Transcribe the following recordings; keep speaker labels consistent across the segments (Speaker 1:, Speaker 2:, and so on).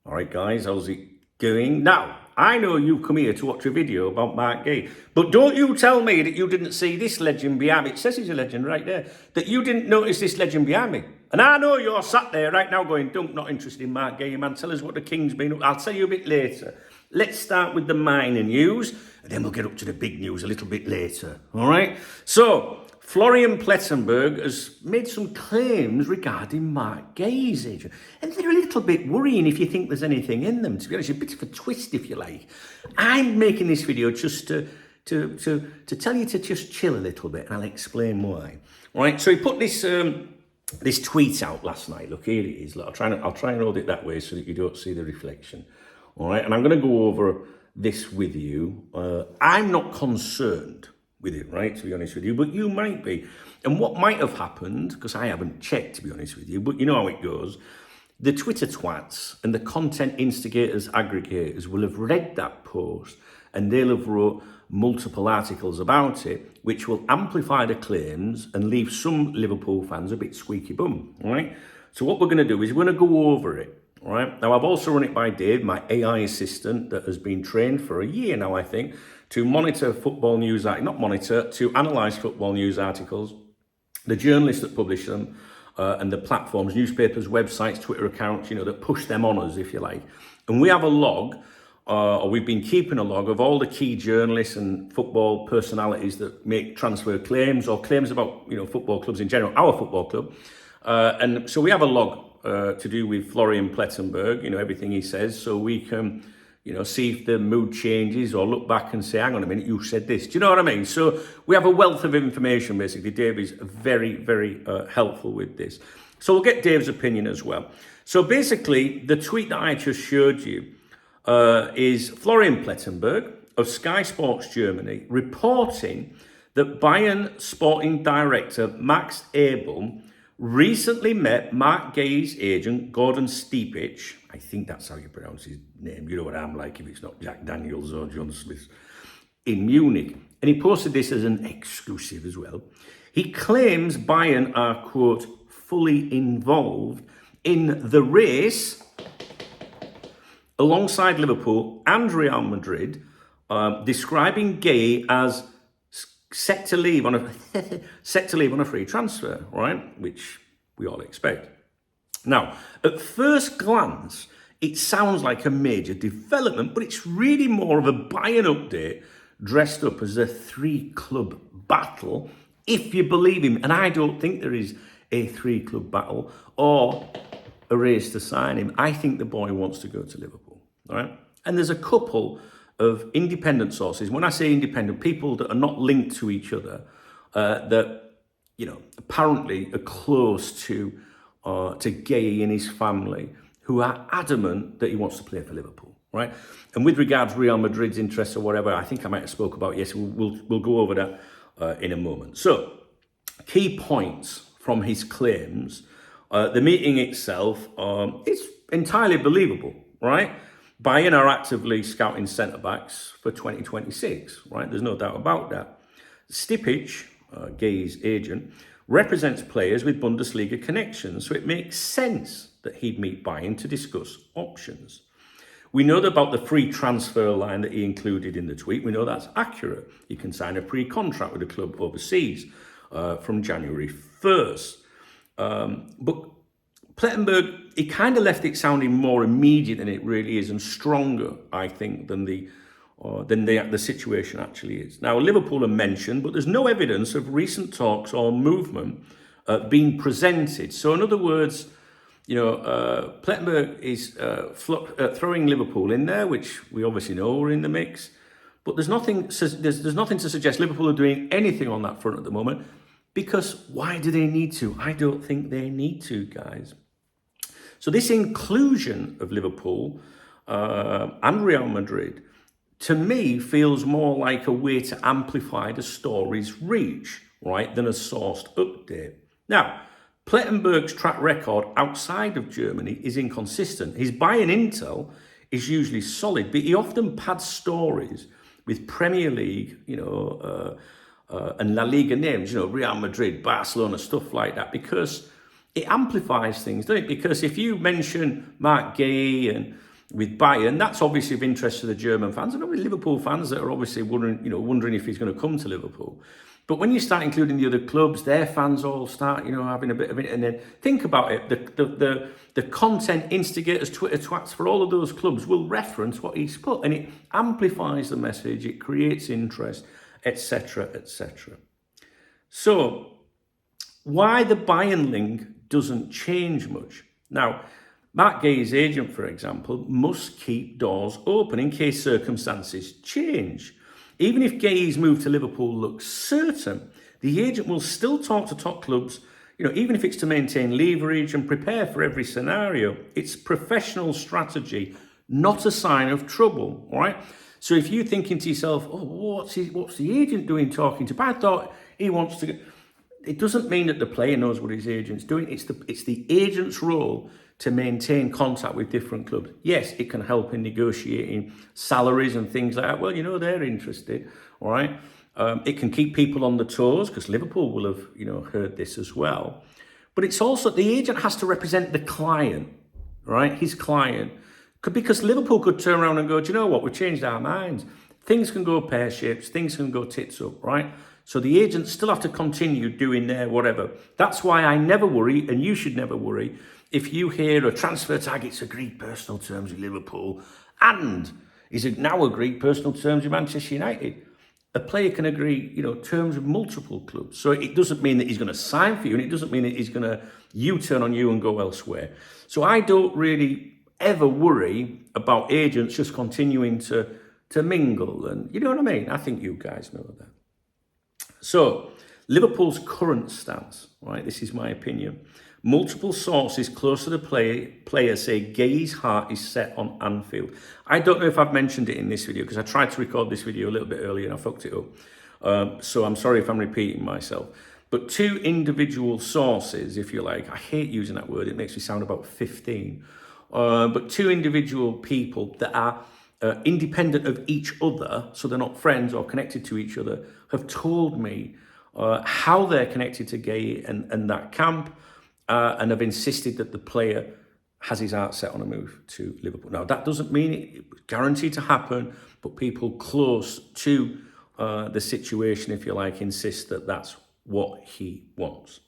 Speaker 1: All right, guys, how's it going? Now, I know you've come here to watch a video about Marc Guéhi, but don't you tell me that you didn't see this legend behind me. It says he's a legend right there. That you didn't notice this legend behind me. And I know you're sat there right now going, Dunk, not interested in Marc Guéhi, man. Tell us what the King's been up. I'll tell you a bit later. Let's start with the minor news, and then we'll get up to the big news a little bit later. All right? So, Florian Plettenberg has made some claims regarding Marc Guéhi's agent. And they're a little bit worrying if you think there's anything in them. To be honest, a bit of a twist, if you like. I'm making this video just to tell you to just chill a little bit, and I'll explain why. All right, so he put this this tweet out last night. Look, here it is. Look, I'll try and hold it that way so that you don't see the reflection. All right, and I'm going to go over this with you. I'm not concerned with it, right, to be honest with you, but you might be. And what might have happened, because I haven't checked, to be honest with you, but you know how it goes, the Twitter twats and the content instigators, aggregators will have read that post and they'll have wrote multiple articles about it, which will amplify the claims and leave some Liverpool fans a bit squeaky bum, all right? So what we're going to do is we're going to go over it, all right? Now, I've also run it by Dave, my AI assistant that has been trained for a year now, I think, to monitor football news, to analyse football news articles, the journalists that publish them, and the platforms, newspapers, websites, Twitter accounts, that push them on us, if you like. And we have a log, or we've been keeping a log of all the key journalists and football personalities that make transfer claims or claims about, football clubs in general, our football club. And so we have a log to do with Florian Plettenberg, everything he says, so we can see if the mood changes or look back and say, hang on a minute, you said this. Do you know what I mean? So we have a wealth of information, basically. Dave is very, very helpful with this. So we'll get Dave's opinion as well. So basically, the tweet that I just showed you is Florian Plettenberg of Sky Sports Germany reporting that Bayern sporting director Max Eberl recently met Marc Guéhi's agent, Gordon Stipich. I think that's how you pronounce his name. You know what I'm like if it's not Jack Daniels or John Smith. In Munich. And he posted this as an exclusive as well. He claims Bayern are, quote, fully involved in the race alongside Liverpool and Real Madrid, describing Guéhi as set to leave on a free transfer, right? Which we all expect. Now, at first glance, it sounds like a major development, but it's really more of a Bayern update dressed up as a three-club battle, if you believe him. And I don't think there is a three-club battle or a race to sign him. I think the boy wants to go to Liverpool, all right? And there's a couple of independent sources. When I say independent, people that are not linked to each other, that, apparently are close to Guéhi and his family, who are adamant that he wants to play for Liverpool, right? And with regards to Real Madrid's interests or whatever, I think I might have spoke about, yes, we'll go over that in a moment. So, key points from his claims. The meeting itself is entirely believable, right? Bayern are actively scouting centre-backs for 2026, right? There's no doubt about that. Stipich, Guéhi's agent, represents players with Bundesliga connections, so it makes sense that he'd meet Bayern to discuss options. We know about the free transfer line that he included in the tweet. We know that's accurate. He can sign a pre-contract with a club overseas from January 1st. But Plettenberg, he kind of left it sounding more immediate than it really is, and stronger, I think, than the situation actually is. Now, Liverpool are mentioned, but there's no evidence of recent talks or movement being presented. So, in other words, Plettenberg is throwing Liverpool in there, which we obviously know are in the mix. But there's nothing to suggest Liverpool are doing anything on that front at the moment. Because why do they need to? I don't think they need to, guys. So this inclusion of Liverpool and Real Madrid, to me, feels more like a way to amplify the story's reach, right, than a sourced update. Now, Plettenberg's track record outside of Germany is inconsistent. His Bayern intel is usually solid, but he often pads stories with Premier League, and La Liga names, Real Madrid, Barcelona, stuff like that, because it amplifies things, doesn't it? Because if you mention Marc Guéhi and with Bayern. That's obviously of interest to the German fans, and only Liverpool fans that are obviously wondering if he's going to come to Liverpool. But when you start including the other clubs, their fans all start, having a bit of it. And then think about it: the content instigators, Twitter twats for all of those clubs will reference what he's put, and it amplifies the message, it creates interest, etc., etc. So, why the Bayern link doesn't change much now. Marc Guéhi's agent, for example, must keep doors open in case circumstances change. Even if Guéhi's move to Liverpool looks certain, the agent will still talk to top clubs, even if it's to maintain leverage and prepare for every scenario. It's professional strategy, not a sign of trouble, all right? So if you're thinking to yourself, oh, what's the agent doing talking to? But I thought he wants to. It doesn't mean that the player knows what his agent's doing. It's the agent's role to maintain contact with different clubs. Yes, it can help in negotiating salaries and things like that. Well, they're interested, all right? It can keep people on the toes because Liverpool will have, heard this as well. But it's also the agent has to represent the client, right? His client. Because Liverpool could turn around and go, do you know what? We've changed our minds. Things can go pear-shaped. Things can go tits up, right? So the agents still have to continue doing their whatever. That's why I never worry, and you should never worry, if you hear a transfer target's agreed personal terms with Liverpool and is now agreed personal terms with Manchester United. A player can agree, terms with multiple clubs. So it doesn't mean that he's going to sign for you, and it doesn't mean that he's going to U-turn on you and go elsewhere. So I don't really ever worry about agents just continuing to mingle, and you know what I mean? I think you guys know that. So, Liverpool's current stance, right? This is my opinion. Multiple sources close to the player say Guéhi's heart is set on Anfield. I don't know if I've mentioned it in this video because I tried to record this video a little bit earlier and I fucked it up. So I'm sorry if I'm repeating myself. But two individual sources, if you like, I hate using that word, it makes me sound about 15. But two individual people that are independent of each other, so they're not friends or connected to each other, have told me how they're connected to Guéhi and that camp, and have insisted that the player has his heart set on a move to Liverpool. Now, that doesn't mean it's guaranteed to happen, but people close to the situation, if you like, insist that that's what he wants.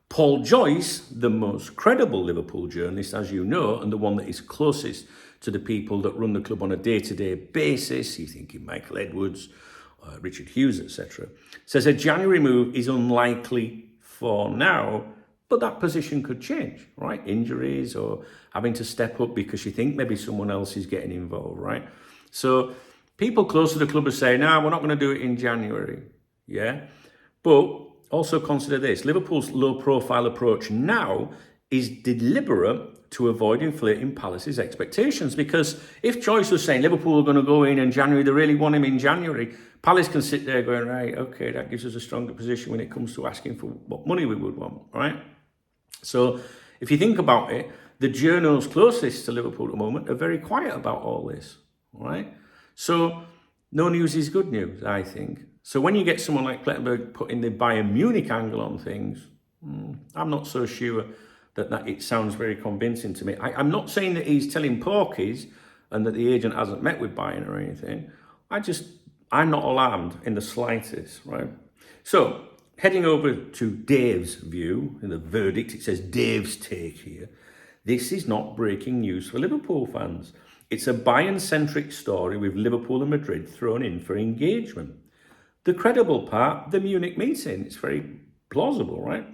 Speaker 1: Paul Joyce, the most credible Liverpool journalist, as you know, and the one that is closest to the people that run the club on a day-to-day basis, you thinking Michael Edwards, Richard Hughes, etc., says a January move is unlikely for now, but that position could change, right? Injuries or having to step up because you think maybe someone else is getting involved, right? So people close to the club are saying, no, we're not going to do it in January, yeah? But also consider this, Liverpool's low-profile approach now is deliberate to avoid inflating Palace's expectations, because if Joyce was saying Liverpool are going to go in January, they really want him in January, Palace can sit there going, right, okay, that gives us a stronger position when it comes to asking for what money we would want, right? So if you think about it, the journos closest to Liverpool at the moment are very quiet about all this, right? So no news is good news, I think. So when you get someone like Plettenberg putting the Bayern Munich angle on things, I'm not so sure that it sounds very convincing to me. I'm not saying that he's telling porkies and that the agent hasn't met with Bayern or anything. I'm not alarmed in the slightest, right? So heading over to Dave's view, in the verdict, it says Dave's take here. This is not breaking news for Liverpool fans. It's a Bayern-centric story with Liverpool and Madrid thrown in for engagement. The credible part, the Munich meeting, it's very plausible, right?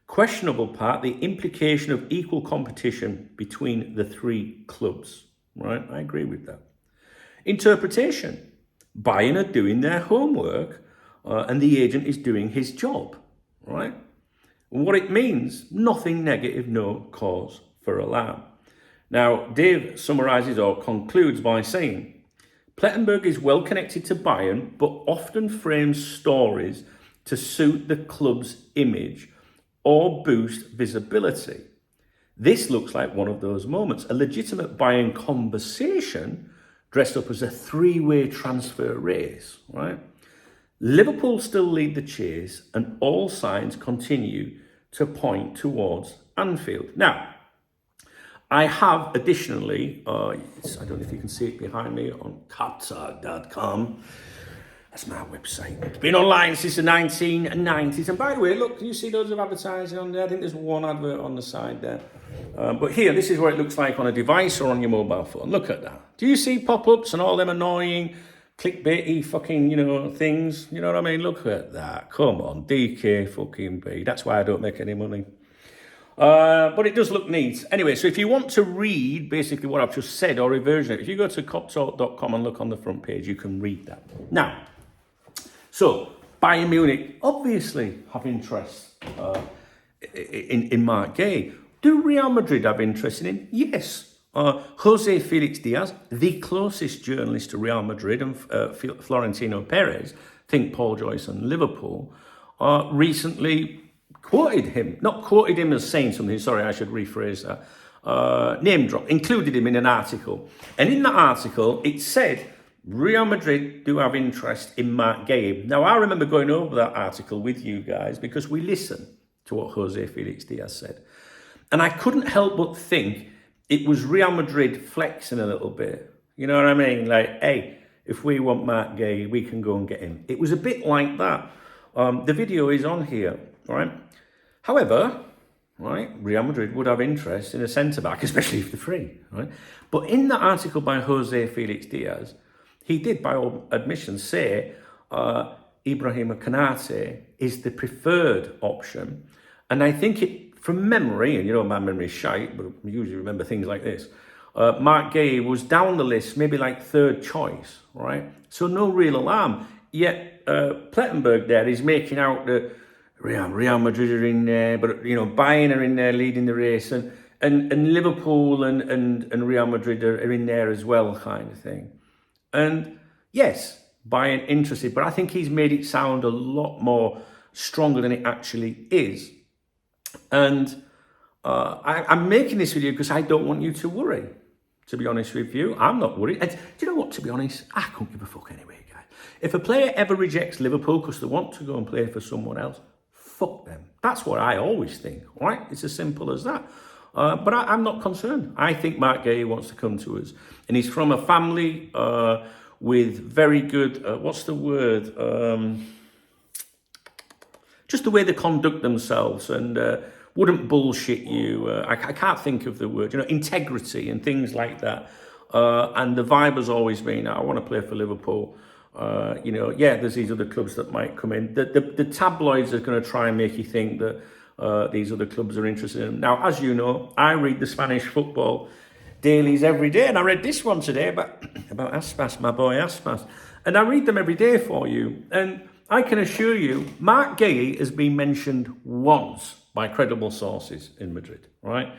Speaker 1: Questionable part, the implication of equal competition between the three clubs, right? I agree with that. Interpretation, Bayern are doing their homework and the agent is doing his job, right? What it means, nothing negative, no cause for alarm. Now, Dave summarises or concludes by saying, Plettenberg is well connected to Bayern, but often frames stories to suit the club's image or boost visibility. This looks like one of those moments, a legitimate Bayern conversation dressed up as a three-way transfer race, right? Liverpool still lead the chase and all signs continue to point towards Anfield. Now, I have additionally, I don't know if you can see it behind me on Qatar.com. That's my website. It's been online since the 1990s. And by the way, look, can you see loads of advertising on there? I think there's one advert on the side there. But here, this is what it looks like on a device or on your mobile phone. Look at that. Do you see pop-ups and all them annoying, clickbaity fucking, things? You know what I mean? Look at that. Come on, DK fucking B. That's why I don't make any money. But it does look neat. Anyway, so if you want to read basically what I've just said or reversion it, if you go to coptalk.com and look on the front page, you can read that. Now, so Bayern Munich obviously have interest in Marc Guéhi. Do Real Madrid have interest in him? Yes. Jose Felix Diaz, the closest journalist to Real Madrid, and Florentino Perez, think Paul Joyce and Liverpool, recently quoted him, not quoted him as saying something, sorry, I should rephrase that, name drop, included him in an article. And in that article, it said, Real Madrid do have interest in Marc Guéhi. Now, I remember going over that article with you guys because we listened to what Jose Felix Diaz said. And I couldn't help but think it was Real Madrid flexing a little bit. You know what I mean? Like, hey, if we want Marc Guéhi, we can go and get him. It was a bit like that. The video is on here, right? However, right, Real Madrid would have interest in a centre-back, especially if they're free, right? But in the article by Jose Felix Diaz, he did, by all admission, say Ibrahima Konate is the preferred option. And I think it, from memory, and my memory is shite, but I usually remember things like this, Marc Guéhi was down the list, maybe like third choice, right? So no real alarm. Yet Plettenberg there is making out that Real Madrid are in there, but Bayern are in there leading the race, and Liverpool and Real Madrid are in there as well, kind of thing. And yes, Bayern interested, but I think he's made it sound a lot more stronger than it actually is. And I'm making this video because I don't want you to worry, to be honest with you. I'm not worried. And do you know what, to be honest, I couldn't give a fuck anyway, guys. If a player ever rejects Liverpool because they want to go and play for someone else, fuck them. That's what I always think, right? It's as simple as that. But I'm not concerned. I think Marc Guéhi wants to come to us. And he's from a family with very good, what's the word? Just the way they conduct themselves and wouldn't bullshit you. I can't think of the word, integrity and things like that. And the vibe has always been, I want to play for Liverpool. There's these other clubs that might come in. The tabloids are going to try and make you think that these other clubs are interested in him. Now, as you know, I read the Spanish football dailies every day, and I read this one today about Aspas, my boy Aspas. And I read them every day for you. And I can assure you, Marc Guéhi has been mentioned once by credible sources in Madrid, right?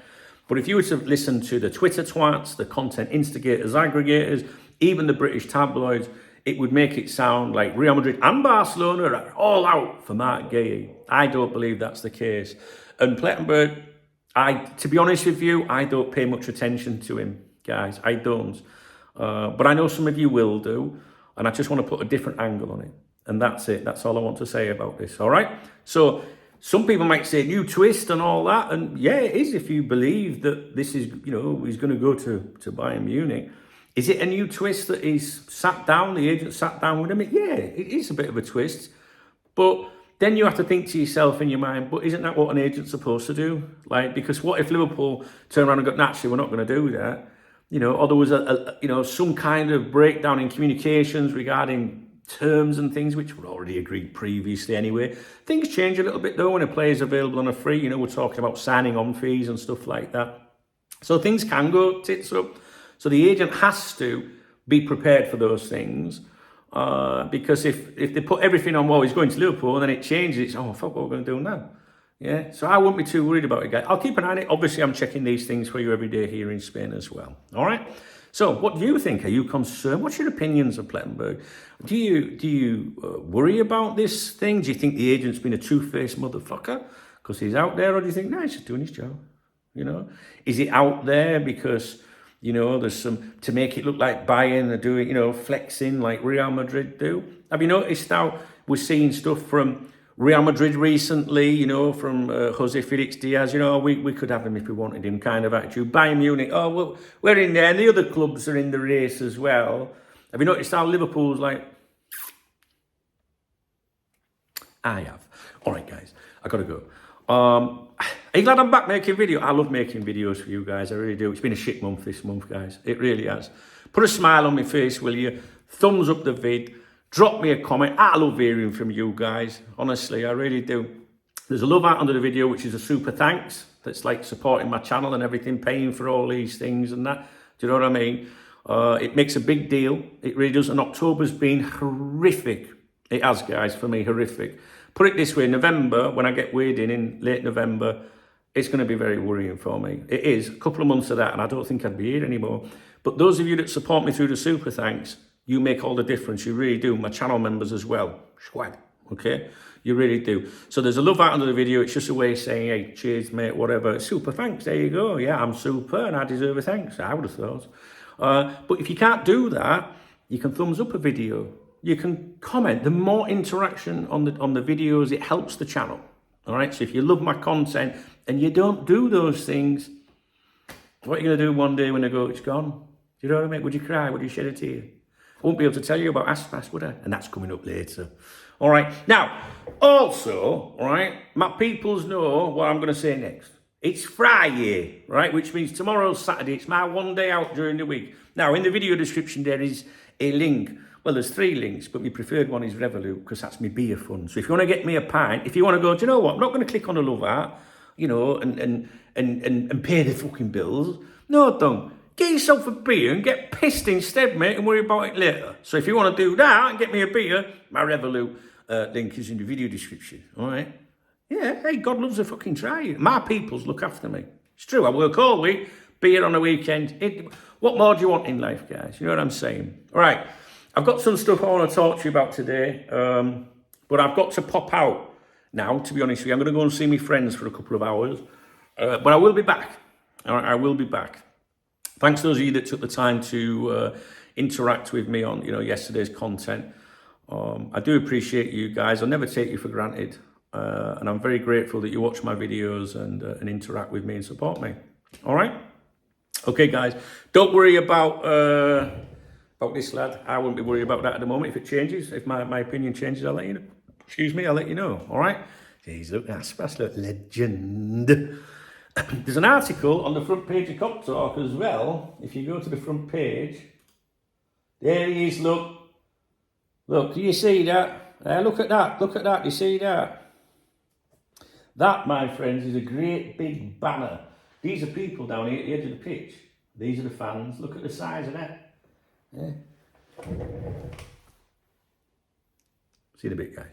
Speaker 1: But if you were to listen to the Twitter twats, the content instigators, aggregators, even the British tabloids, it would make it sound like Real Madrid and Barcelona are all out for Marc Guéhi. I don't believe that's the case. And Plettenberg, to be honest with you, I don't pay much attention to him, guys. I don't. But I know some of you will do. And I just want to put a different angle on it. And that's it. That's all I want to say about this, all right? So some people might say new twist and all that. And yeah, it is if you believe that this is, he's going to go to Bayern Munich. Is it a new twist that he's sat down, the agent sat down with him? Yeah, it is a bit of a twist. But then you have to think to yourself in your mind, but isn't that what an agent's supposed to do? Because what if Liverpool turn around and go, naturally, we're not going to do that. Or there was some kind of breakdown in communications regarding terms and things, which were already agreed previously anyway. Things change a little bit though when a player's available on a free. We're talking about signing on fees and stuff like that. So things can go tits up. So the agent has to be prepared for those things because if they put everything on, he's going to Liverpool, and then it changes, it's, fuck, what we're going to do now? Yeah, so I won't be too worried about it, guys. I'll keep an eye on it. Obviously, I'm checking these things for you every day here in Spain as well. All right? So what do you think? Are you concerned? What's your opinions of Plettenberg? Do you worry about this thing? Do you think the agent's been a two-faced motherfucker because he's out there? Or do you think, no, he's just doing his job? Is he out there because... there's some, to make it look like Bayern are doing, flexing like Real Madrid do. Have you noticed how we're seeing stuff from Real Madrid recently, you know, from Jose Felix Diaz, you know, we could have him if we wanted him kind of attitude. Bayern Munich, oh, well, we're in there, and the other clubs are in the race as well. Have you noticed how Liverpool's like... I have. All right, guys, I got to go. Are you glad I'm back making video? I love making videos for you guys, I really do. It's been a shit month this month, guys. It really has. Put a smile on my face, will you? Thumbs up the vid. Drop me a comment. I love hearing from you guys. Honestly, I really do. There's a love out under the video, which is a super thanks. That's like supporting my channel and everything, paying for all these things and that. Do you know what I mean? It makes a big deal. It really does. And October's been horrific. It has, guys, for me, horrific. Put it this way, November, when I get weighed in late November, it's going to be very worrying for me. It is. A couple of months of that, and I don't think I'd be here anymore. But those of you that support me through the super thanks, you make all the difference. You really do. My channel members as well. Swag. Okay? You really do. So there's a love out under the video. It's just a way of saying, hey, cheers, mate, whatever. Super thanks. There you go. Yeah, I'm super and I deserve a thanks. I would have thought. But if you can't do that, you can thumbs up a video. You can comment. The more interaction on the videos, it helps the channel. All right? So if you love my content and you don't do those things, what are you going to do one day when they go, it's gone? Do you know what I mean? Would you cry? Would you shed a tear? I won't be able to tell you about Aspas, would I? And that's coming up later. All right. Now, also, all right, my peoples know what I'm going to say next. It's Friday, right? Which means tomorrow's Saturday. It's my one day out during the week. Now, in the video description, there is a link. Well, there's 3 links, but my preferred one is Revolut because that's my beer fund. So if you want to get me a pint, if you want to go, do you know what? I'm not going to click on the love art, you know, and pay the fucking bills. No, don't. Get yourself a beer and get pissed instead, mate, and worry about it later. So if you want to do that and get me a beer, my Revolut link is in the video description, all right? Yeah, hey, God loves a fucking try. My peoples look after me. It's true, I work all week, beer on a weekend. What more do you want in life, guys? You know what I'm saying? All right, I've got some stuff I want to talk to you about today, but I've got to pop out now, to be honest with you. I'm going to go and see my friends for a couple of hours, but I will be back. All right, I will be back. Thanks to those of you that took the time to interact with me on, you know, yesterday's content. I do appreciate you guys. I'll never take you for granted. And I'm very grateful that you watch my videos and interact with me and support me. All right? Okay, guys. Don't worry about this lad. I won't be worried about that at the moment. If it changes, if my opinion changes, I'll let you know. Excuse me, I'll let you know. All right? Jeez, look, that's legend. There's an article on the front page of Cop Talk as well. If you go to the front page, there he is, look. Look, do you see that? Look at that, do you see that? That, my friends, is a great big banner. These are people down here at the edge of the pitch. These are the fans. Look at the size of that. Yeah. See you in a bit, guys.